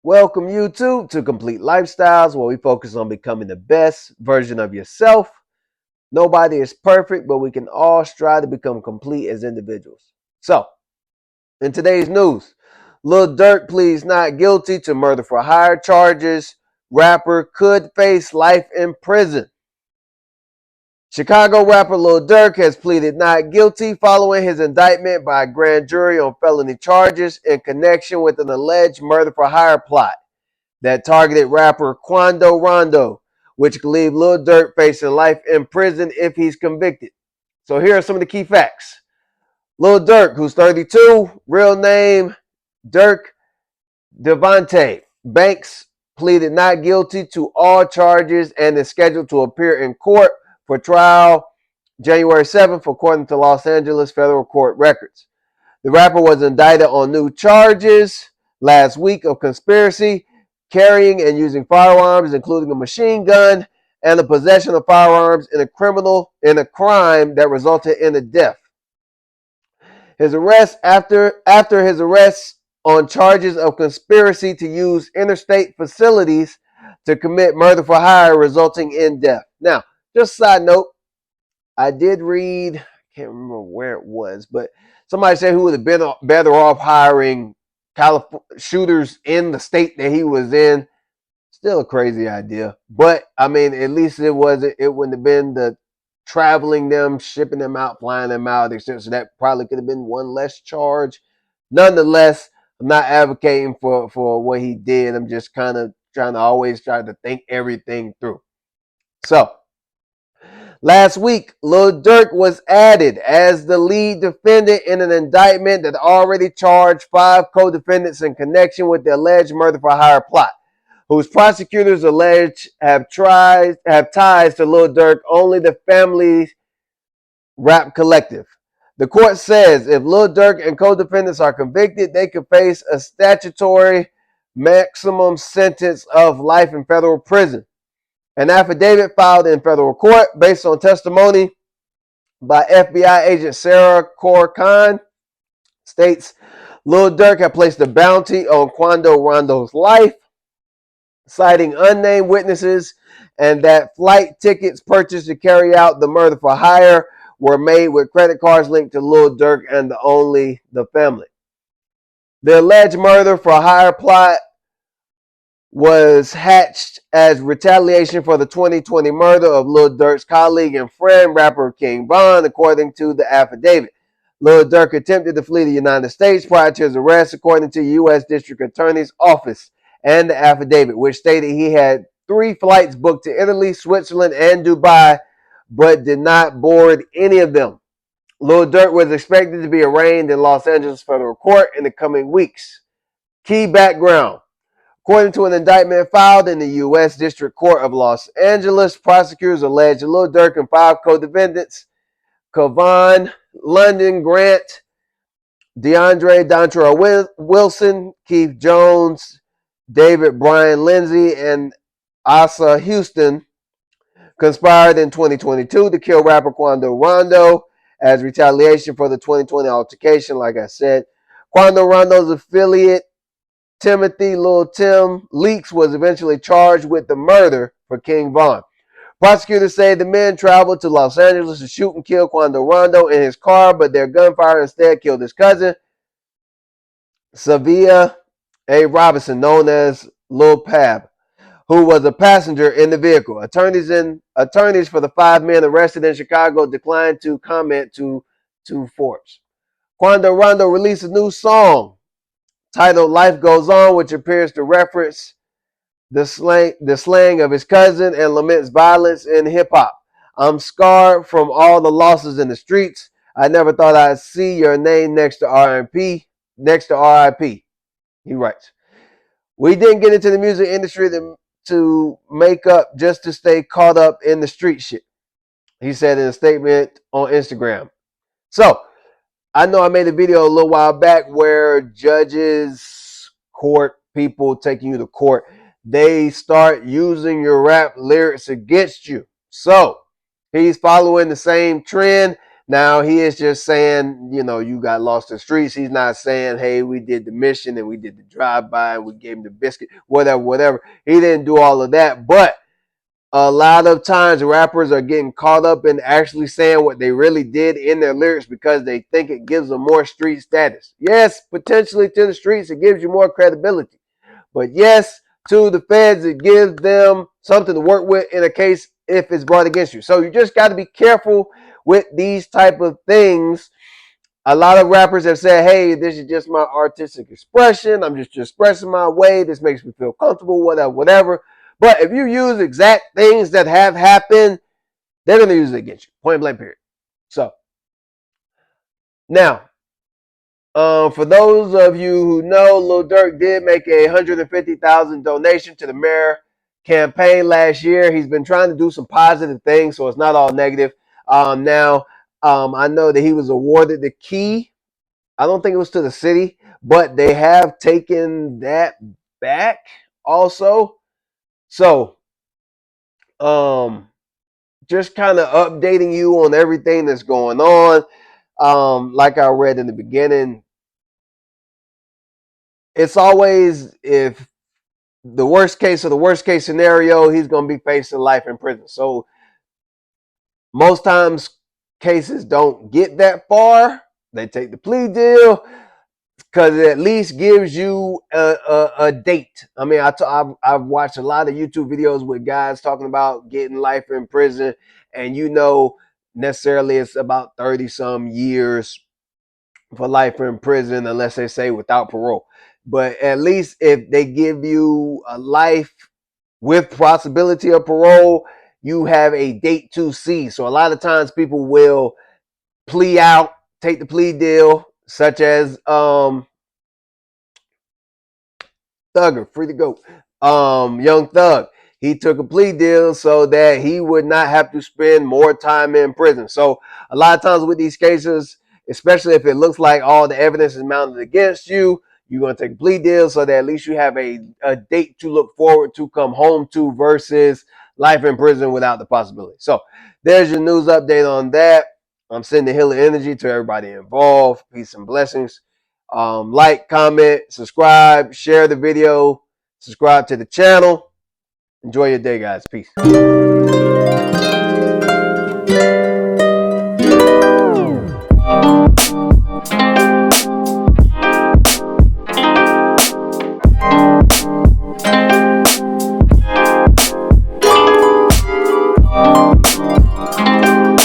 Welcome YouTube to Complete Lifestyles, where we focus on becoming the best version of yourself. Nobody is perfect, but we can all strive to become complete as individuals. So, in today's news, Lil Durk pleads not guilty to murder for hire charges. Rapper could face life in prison. Chicago rapper Lil Durk has pleaded not guilty following his indictment by a grand jury on felony charges in connection with an alleged murder for hire plot that targeted rapper Quando Rondo, which could leave Lil Durk facing life in prison if he's convicted. So here are some of the key facts. Lil Durk, who's 32, real name Dirk Devontae Banks, pleaded not guilty to all charges and is scheduled to appear in court for trial January 7th, according to Los Angeles federal court records. The rapper was indicted on new charges last week of conspiracy, carrying and using firearms, including a machine gun, and the possession of firearms in a crime that resulted in a death. His arrest after his arrest on charges of conspiracy to use interstate facilities to commit murder for hire, resulting in death. Now, just a side note, I did read, I can't remember where it was, but somebody said who would have been better off hiring shooters in the state that he was in. Still a crazy idea, but I mean, at least it wouldn't have been the traveling them, shipping them out, flying them out, etc. So that probably could have been one less charge. Nonetheless, I'm not advocating for what he did. I'm just kind of trying to always try to think everything through. So, last week, Lil Durk was added as the lead defendant in an indictment that already charged 5 co-defendants in connection with the alleged murder for hire plot, whose prosecutors allege have ties to Lil Durk, only the family rap collective. The court says if Lil Durk and co-defendants are convicted, they could face a statutory maximum sentence of life in federal prison. An affidavit filed in federal court based on testimony by FBI agent Sarah Corcoran states Lil Durk had placed a bounty on Quando Rondo's life, citing unnamed witnesses, and that flight tickets purchased to carry out the murder for hire were made with credit cards linked to Lil Durk and only the family. The alleged murder for hire plot was hatched as retaliation for the 2020 murder of Lil Durk's colleague and friend, rapper King Von, according to the affidavit. Lil Durk attempted to flee the United States prior to his arrest, according to the U.S. District Attorney's Office and the affidavit, which stated he had 3 flights booked to Italy, Switzerland, and Dubai, but did not board any of them. Lil Durk was expected to be arraigned in Los Angeles federal court in the coming weeks. Key background. According to an indictment filed in the U.S. District Court of Los Angeles, prosecutors allege Lil Durk and 5 co-defendants, Kevon London Grant, DeAndre Dontrell Wilson, Keith Jones, David Brian Lindsay, and Asa Houston, conspired in 2022 to kill rapper Quando Rondo as retaliation for the 2020 altercation. Like I said, Quando Rondo's affiliate Timothy Lil Tim Leaks was eventually charged with the murder for King Von. Prosecutors say the men traveled to Los Angeles to shoot and kill Quando Rondo in his car, but their gunfire instead killed his cousin, Savia A. Robinson, known as Lil Pab, who was a passenger in the vehicle. Attorneys for the 5 men arrested in Chicago declined to comment to Forbes. Quando Rondo released a new song titled Life Goes On, which appears to reference the slang of his cousin and laments violence in hip-hop. I'm scarred from all the losses in the streets. I never thought I'd see your name next to RIP. He writes, we didn't get into the music industry to make up just to stay caught up in the street shit, he said in a statement on Instagram. So, I know I made a video a little while back where judges, court people taking you to court, they start using your rap lyrics against you. So, he's following the same trend. Now he is just saying, you know, you got lost in the streets. He's not saying, hey, we did the mission and we did the drive-by and we gave him the biscuit, whatever. He didn't do all of that. But a lot of times rappers are getting caught up in actually saying what they really did in their lyrics because they think it gives them more street status. Yes, potentially to the streets, it gives you more credibility. But yes, to the feds, it gives them something to work with in a case if it's brought against you. So you just got to be careful with these type of things. A lot of rappers have said, hey, this is just my artistic expression. I'm just expressing my way. This makes me feel comfortable, whatever. But if you use exact things that have happened, they're going to use it against you. Point blank, period. So, now, for those of you who know, Lil Durk did make a $150,000 donation to the mayor campaign last year. He's been trying to do some positive things, so it's not all negative. Now, I know that he was awarded the key. I don't think it was to the city, but they have taken that back also. So, just kind of updating you on everything that's going on. Like I read in the beginning, it's always if the worst case or the worst case scenario, he's going to be facing life in prison. So most times cases don't get that far. They take the plea deal because it at least gives you a date. I mean, I've watched a lot of YouTube videos with guys talking about getting life in prison, and you know, necessarily it's about 30 some years for life in prison, unless they say without parole. But at least if they give you a life with possibility of parole, you have a date to see. So a lot of times people will plea out, take the plea deal, such as Thugger, free to go. Young Thug. He took a plea deal so that he would not have to spend more time in prison. So a lot of times with these cases, especially if it looks like all the evidence is mounted against you, you're going to take a plea deal so that at least you have a date to look forward to, come home to, versus life in prison without the possibility. So there's your news update on that. I'm sending healing energy to everybody involved. Peace and blessings. Like, comment, subscribe, share the video, subscribe to the channel. Enjoy your day, guys. Peace.